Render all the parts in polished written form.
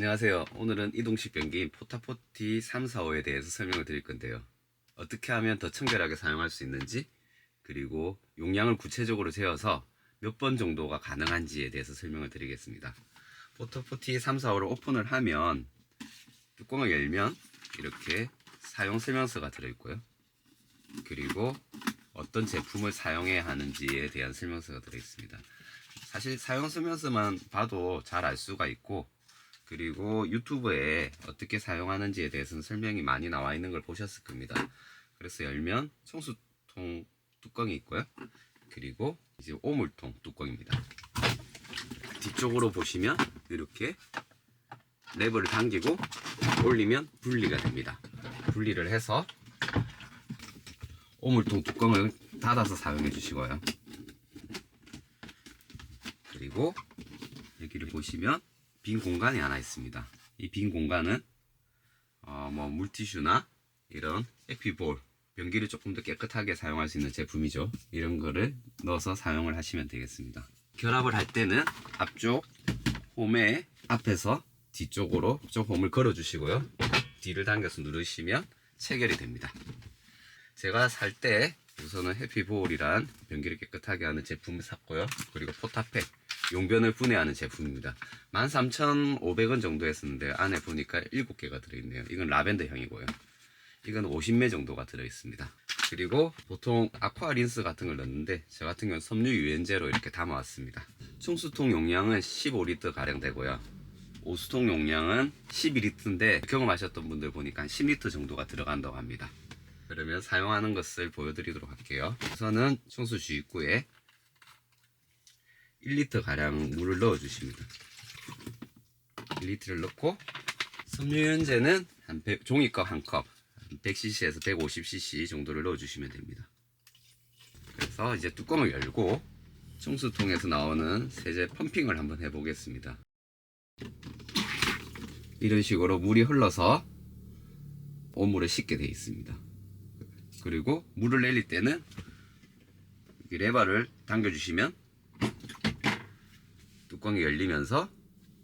안녕하세요. 오늘은 이동식 변기인 포타포티 345에 대해서 설명을 드릴 건데요. 어떻게 하면 더 청결하게 사용할 수 있는지, 그리고 용량을 구체적으로 재어서 몇 번 정도가 가능한지에 대해서 설명을 드리겠습니다. 포타포티 345를 오픈을 하면 뚜껑을 열면 이렇게 사용 설명서가 들어있고요. 그리고 어떤 제품을 사용해야 하는지에 대한 설명서가 들어있습니다. 사실 사용 설명서만 봐도 잘 알 수가 있고, 그리고 유튜브에 어떻게 사용하는지에 대해서는 설명이 많이 나와 있는 걸 보셨을 겁니다. 그래서 열면 청수통 뚜껑이 있고요. 그리고 이제 오물통 뚜껑입니다. 뒤쪽으로 보시면 이렇게 레버를 당기고 올리면 분리가 됩니다. 분리를 해서 오물통 뚜껑을 닫아서 사용해 주시고요. 그리고 여기를 보시면 빈 공간이 하나 있습니다. 이 빈 공간은 물티슈나 이런 에피볼, 변기를 조금 더 깨끗하게 사용할 수 있는 제품이죠. 이런 거를 넣어서 사용을 하시면 되겠습니다. 결합을 할 때는 앞쪽 홈에 앞에서 뒤쪽으로 좀 홈을 걸어 주시고요. 뒤를 당겨서 누르시면 체결이 됩니다. 제가 살 때 우선은 해피볼이란 변기를 깨끗하게 하는 제품을 샀고요. 그리고 포타팩, 용변을 분해하는 제품입니다. 13,500원 정도 했었는데 안에 보니까 7개가 들어있네요. 이건 라벤더 향이고요. 이건 50매 정도가 들어있습니다. 그리고 보통 아쿠아 린스 같은 걸 넣는데 저 같은 경우는 섬유 유연제로 이렇게 담아왔습니다. 충수통 용량은 15리터 가량 되고요. 오수통 용량은 12리터인데 경험하셨던 분들 보니까 10리터 정도가 들어간다고 합니다. 그러면 사용하는 것을 보여드리도록 할게요. 우선은 청소주 입구에 1리터 가량 물을 넣어 주십니다. 1리터를 넣고 섬유유연제는 종이컵 1컵 100cc에서 150cc 정도를 넣어 주시면 됩니다. 그래서 이제 뚜껑을 열고 청수통에서 나오는 세제 펌핑을 한번 해 보겠습니다. 이런 식으로 물이 흘러서 오물을 씻게 되어 있습니다. 그리고 물을 내릴 때는 이 레버를 당겨주시면 뚜껑이 열리면서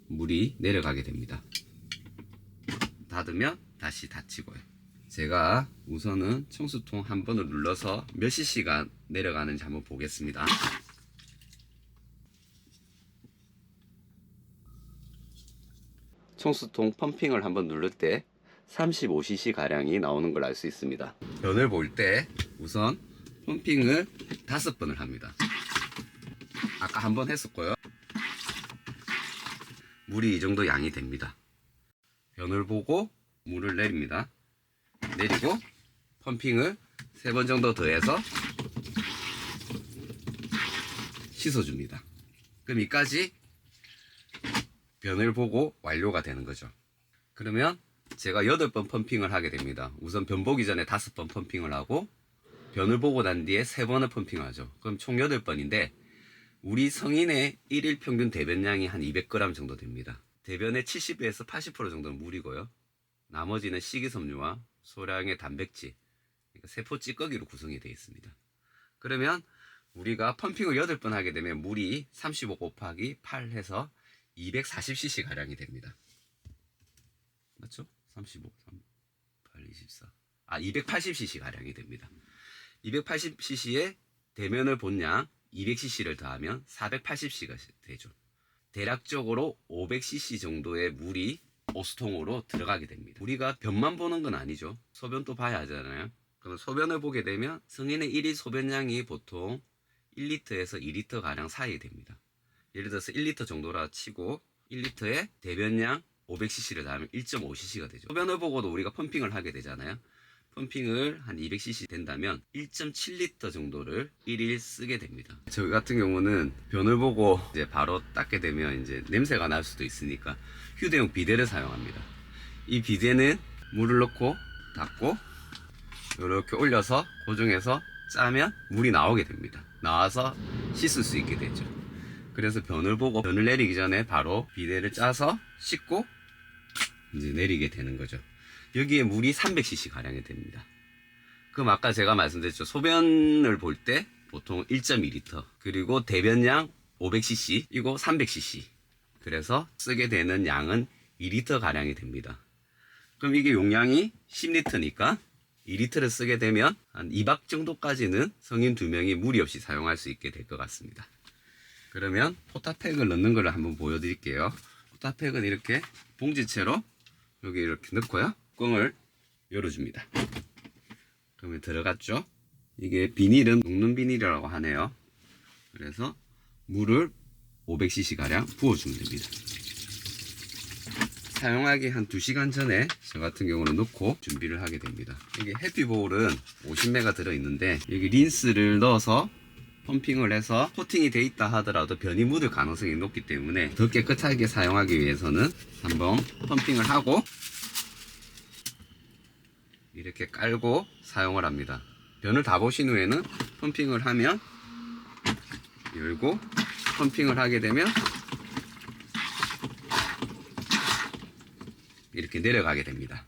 물이 내려가게 됩니다. 닫으면 다시 닫히고요. 제가 우선은 청수통 한 번을 눌러서 몇 cc가 내려가는지 한번 보겠습니다. 청수통 펌핑을 한번 누를 때 35cc 가량이 나오는 걸 알 수 있습니다. 변을 볼 때 우선 펌핑을 5번을 합니다. 아까 한 번 했었고요. 물이 이 정도 양이 됩니다. 변을 보고 물을 내립니다. 내리고 펌핑을 3번 정도 더해서 씻어줍니다. 그럼 이까지 변을 보고 완료가 되는 거죠. 그러면 제가 8번 펌핑을 하게 됩니다. 우선 변 보기 전에 5번 펌핑을 하고 변을 보고 난 뒤에 3번을 펌핑을 하죠. 그럼 총 8번인데 우리 성인의 1일 평균 대변량이 한 200g 정도 됩니다. 대변의 70에서 80% 정도는 물이고요. 나머지는 식이섬유와 소량의 단백질, 그러니까 세포 찌꺼기로 구성이 되어 있습니다. 그러면 우리가 펌핑을 8번 하게 되면 물이 35 곱하기 8 해서 240cc 가량이 됩니다. 맞죠? 35, 3, 8, 24. 280cc 가량이 됩니다. 280cc에 대면을 본 양 200cc를 더하면 480cc가 되죠. 대략적으로 500cc 정도의 물이 오수통으로 들어가게 됩니다. 우리가 변만 보는 건 아니죠. 소변도 봐야 하잖아요. 그럼 소변을 보게 되면 성인의 1일 소변량이 보통 1리터에서 2리터 가량 사이 됩니다. 예를 들어서 1리터 정도라 치고 1리터에 대변량 500cc를 더하면 1.5cc가 되죠. 소변을 보고도 우리가 펌핑을 하게 되잖아요. 펌핑을 한 200cc 된다면 1.7리터 정도를 1일 쓰게 됩니다. 저 같은 경우는 변을 보고 이제 바로 닦게 되면 이제 냄새가 날 수도 있으니까 휴대용 비데를 사용합니다. 이 비데는 물을 넣고 닫고 이렇게 올려서 고정해서 짜면 물이 나오게 됩니다. 나와서 씻을 수 있게 되죠. 그래서 변을 보고 변을 내리기 전에 바로 비데를 짜서 씻고 이제 내리게 되는 거죠. 여기에 물이 300cc 가량이 됩니다. 그럼 아까 제가 말씀드렸죠. 소변을 볼 때 보통 1.2리터 그리고 대변량 500cc 이거 300cc 그래서 쓰게 되는 양은 2리터 가량이 됩니다. 그럼 이게 용량이 10리터니까 2리터를 쓰게 되면 한 2박 정도까지는 성인 2명이 무리 없이 사용할 수 있게 될 것 같습니다. 그러면 포타팩을 넣는 걸 한번 보여드릴게요. 포타팩은 이렇게 봉지채로 여기 이렇게 넣고요. 뚜껑을 열어줍니다. 그러면 들어갔죠? 이게 비닐은 녹는 비닐이라고 하네요. 그래서 물을 500cc 가량 부어주면 됩니다. 사용하기 한 2시간 전에 저 같은 경우는 넣고 준비를 하게 됩니다. 이게 해피볼은 50ml 들어있는데 여기 린스를 넣어서 펌핑을 해서 코팅이 돼 있다 하더라도 변이 묻을 가능성이 높기 때문에 더 깨끗하게 사용하기 위해서는 한번 펌핑을 하고 이렇게 깔고 사용을 합니다. 변을 다 보신 후에는 펌핑을 하면 열고 펌핑을 하게 되면 이렇게 내려가게 됩니다.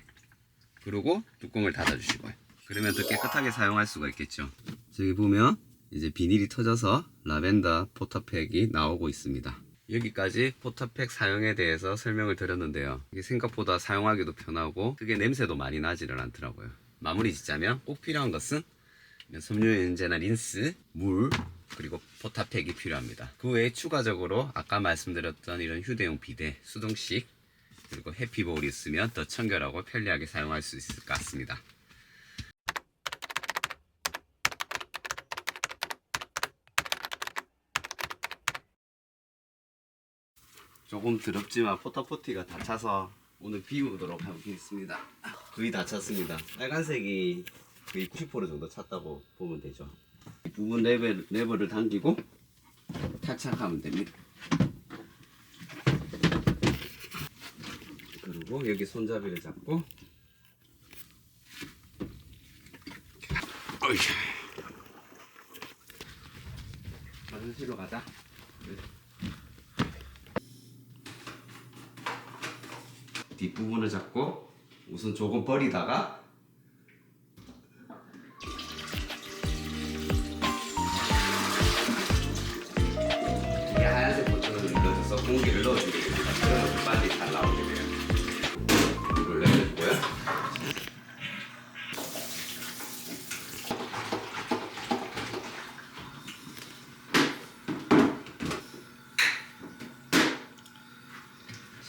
그리고 뚜껑을 닫아 주시고요. 그러면 더 깨끗하게 사용할 수가 있겠죠. 저기 보면 이제 비닐이 터져서 라벤더 포터팩이 나오고 있습니다. 여기까지 포터팩 사용에 대해서 설명을 드렸는데요. 이게 생각보다 사용하기도 편하고 크게 냄새도 많이 나지를 않더라고요. 마무리 짓자면 꼭 필요한 것은 섬유유연제나 린스, 물, 그리고 포터팩이 필요합니다. 그 외에 추가적으로 아까 말씀드렸던 이런 휴대용 비데, 수동식, 그리고 해피볼이 있으면 더 청결하고 편리하게 사용할 수 있을 것 같습니다. 조금 더럽지만 포터포티가 다 차서 오늘 비우도록 하겠습니다. 거의 다 찼습니다. 빨간색이 거의 90% 정도 찼다고 보면 되죠. 이 부분 레버를 당기고 탈착하면 됩니다. 그리고 여기 손잡이를 잡고 화장실로 가자. 뒷부분을 잡고 우선 조금 버리다가 이 하얀색 버튼을 눌러줘서 공기를 넣어주게 됩니다. 그러면 빨리 잘 나오게 돼요. 물을 내려주고요.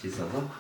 씻어서